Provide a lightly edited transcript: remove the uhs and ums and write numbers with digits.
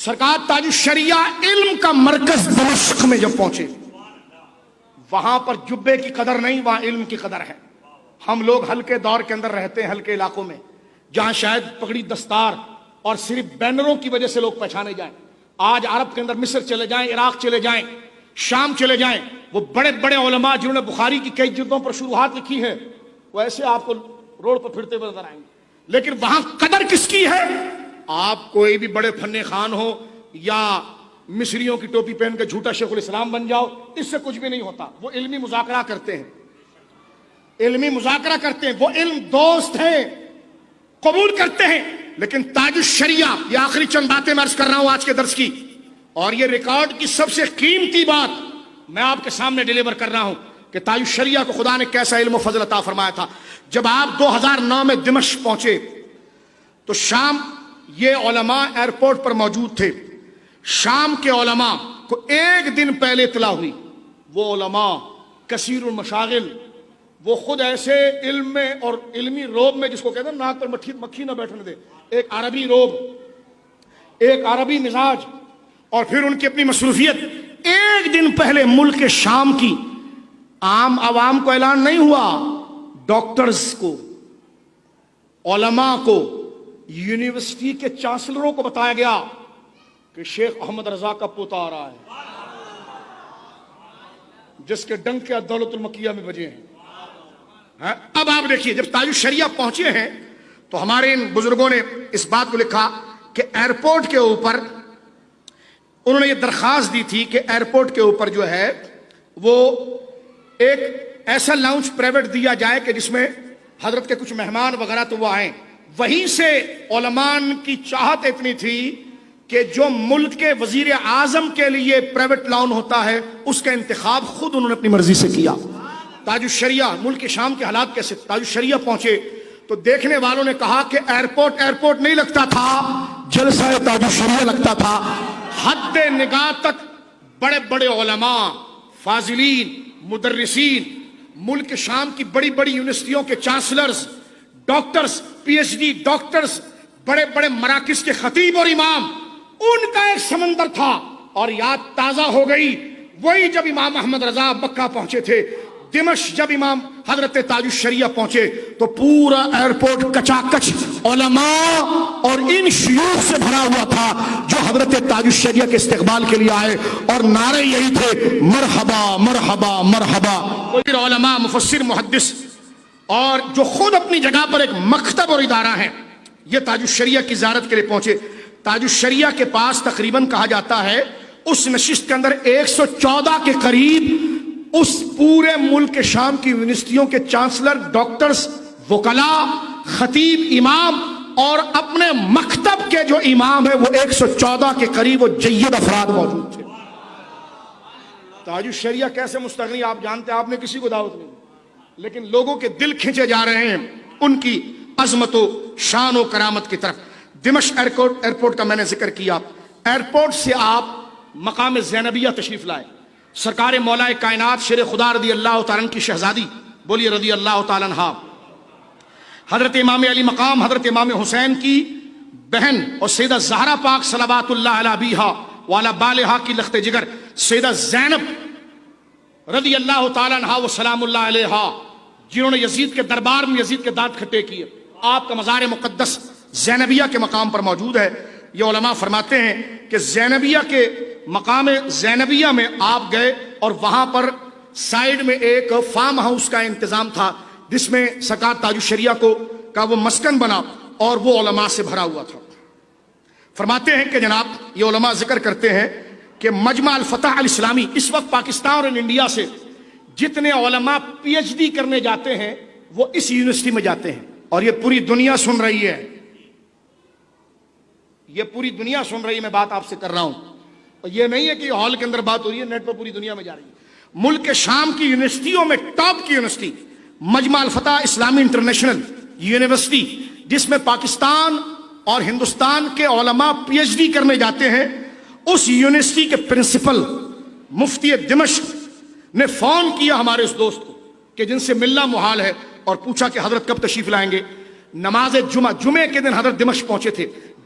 سرکار تاج الشریعہ علم کا مرکز دمشق میں جب پہنچے، وہاں پر جبے کی قدر نہیں، وہاں علم کی قدر ہے۔ ہم لوگ ہلکے دور کے اندر رہتے ہیں، ہلکے علاقوں میں، جہاں شاید پگڑی دستار اور صرف بینروں کی وجہ سے لوگ پہچانے جائیں۔ آج عرب کے اندر مصر چلے جائیں، عراق چلے جائیں، شام چلے جائیں، وہ بڑے بڑے علماء جنہوں نے بخاری کی کئی جلدوں پر شروحات لکھی ہیں، وہ ایسے آپ کو روڈ پر پھرتے ہوئے نظر آئیں گے۔ لیکن وہاں قدر کس کی ہے؟ آپ کوئی بھی بڑے فن خان ہو یا مصریوں کی ٹوپی پہن کے جھوٹا شیخ الاسلام بن جاؤ، اس سے کچھ بھی نہیں ہوتا۔ وہ علمی مذاکرہ کرتے ہیں، علمی مذاکرہ کرتے ہیں، وہ علم دوست ہیں، قبول کرتے ہیں۔ لیکن تاج الشریعہ، یہ آخری چند باتیں میں عرض کر رہا ہوں آج کے درس کی، اور یہ ریکارڈ کی سب سے قیمتی بات میں آپ کے سامنے ڈیلیور کر رہا ہوں کہ تاج الشریعہ کو خدا نے کیسا علم و فضل عطا فرمایا تھا۔ جب آپ 2009 میں دمشق پہنچے تو شام یہ علماء ایئرپورٹ پر موجود تھے۔ شام کے علماء کو ایک دن پہلے اطلاع ہوئی، وہ علماء کثیر المشاغل، وہ خود ایسے علم میں اور علمی روب میں، جس کو کہتے ہیں ناک پر مکھی نہ بیٹھنے دے، ایک عربی روب، ایک عربی مزاج، اور پھر ان کی اپنی مصروفیت۔ ایک دن پہلے ملک شام کی عام عوام کو اعلان نہیں ہوا، ڈاکٹرز کو، علماء کو، یونیورسٹی کے چانسلروں کو بتایا گیا کہ شیخ احمد رضا کا پوتا آ رہا ہے، جس کے ڈنکے دولت المکیہ میں بجے ہیں۔ اب آپ دیکھیے، جب تاج الشریعہ پہنچے ہیں تو ہمارے ان بزرگوں نے اس بات کو لکھا کہ ایئرپورٹ کے اوپر انہوں نے یہ درخواست دی تھی کہ ایئرپورٹ کے اوپر جو ہے وہ ایک ایسا لاؤنج پرائیویٹ دیا جائے کہ جس میں حضرت کے کچھ مہمان وغیرہ تو وہ آئیں۔ وہیں سے علماء کی چاہت اتنی تھی کہ جو ملک کے وزیر اعظم کے لیے پرائیویٹ لاؤن ہوتا ہے، اس کا انتخاب خود انہوں نے اپنی مرضی سے کیا۔ تاج الشریعہ، ملک شام کے حالات کیسے، تاج الشریعہ پہنچے تو دیکھنے والوں نے کہا کہ ایئرپورٹ نہیں لگتا تھا، جلسہ تاج الشریعہ لگتا تھا۔ حد نگاہ تک بڑے بڑے علماء، فاضلین، مدرسین، ملک شام کی بڑی بڑی یونیورسٹیوں کے chancellors, doctors, P H D doctors, بڑے بڑے مراکز کے خطیب اور امام، ان کا ایک سمندر تھا۔ اور یاد تازہ ہو گئی وہی جب امام احمد رضا مکہ پہنچے تھے، دمشق جب امام حضرت تاج الشریعہ پہنچے تو پورا ایئرپورٹ کچاکچ علماء اور ان شیوخ سے بھرا ہوا تھا جو حضرت تاج الشریعہ کے استقبال کے لیے آئے، اور نعرے یہی تھے، مرحبا مرحبا مرحبا۔ کوئی علماء، مفسر، محدث، اور جو خود اپنی جگہ پر ایک مکتب اور ادارہ ہے، یہ تاج الشریعہ کی زیارت کے لیے پہنچے۔ تاج الشریعہ کے پاس تقریباً کہا جاتا ہے اس نشست کے اندر 114 کے قریب اس پورے ملک شام کی یونیورسٹیوں کے چانسلر، ڈاکٹرز، وکلاء، خطیب، امام، اور اپنے مکتب کے جو امام ہیں وہ 114 کے قریب وہ جید افراد موجود تھے۔ تاج الشریعہ کیسے مستغنی، آپ جانتے ہیں، آپ نے کسی کو دعوت نہیں دی، لیکن لوگوں کے دل کھینچے جا رہے ہیں ان کی عظمت و شان و کرامت کی طرف۔ دمشق ایئرپورٹ کا میں نے ذکر کیا۔ ایئرپورٹ سے آپ مقام زینبیہ تشریف لائے۔ سرکار مولا کائنات شیر خدا رضی اللہ تعالیٰ عنہ کی شہزادی، بولیے رضی اللہ تعالیٰ عنہ، حضرت امام علی مقام حضرت امام حسین کی بہن اور سیدہ زہرا پاک صلوات اللہ علیہ بیہا وعلی بالہا کی لخت جگر سیدہ زینب رضی اللہ تعالیٰ عنہ و سلام اللہ علیہ، جنہوں نے یزید کے دربار میں یزید کے دانت کھٹے کیے۔ آپ کا مزار مقدس زینبیہ کے مقام پر موجود ہے۔ یہ علماء فرماتے ہیں کہ زینبیہ کے مقام زینبیہ میں آپ گئے اور وہاں پر سائیڈ میں ایک فارم ہاؤس کا انتظام تھا جس میں سرکار تاج الشریعہ کا وہ مسکن بنا اور وہ علماء سے بھرا ہوا تھا۔ فرماتے ہیں کہ جناب یہ علماء ذکر کرتے ہیں کہ مجمع الفتح الاسلامی، اس وقت پاکستان اور انڈیا سے جتنے علماء پی ایچ ڈی کرنے جاتے ہیں وہ اس یونیورسٹی میں جاتے ہیں، اور یہ پوری دنیا سن رہی ہے، یہ پوری دنیا سن رہی ہے، میں بات آپ سے کر رہا ہوں، اور یہ نہیں ہے کہ ہال کے اندر بات ہو رہی ہے، نیٹ پر پوری دنیا میں جا رہی ہے۔ ملک شام کی یونیورسٹیوں میں ٹاپ کی یونیورسٹی مجمع الفتح اسلامی انٹرنیشنل یونیورسٹی، جس میں پاکستان اور ہندوستان کے علماء پی ایچ ڈی کرنے جاتے ہیں، اس یونیورسٹی کے پرنسپل مفتی دمشق نے فون کیا ہمارے اس دوست کو کہ جن سے ملنا محال ہے، اور پوچھا کہ حضرت کب تشریف لائیں گے۔ نماز جمعہ، جمعے کے دن حضرت دمشق پہنچے تھے۔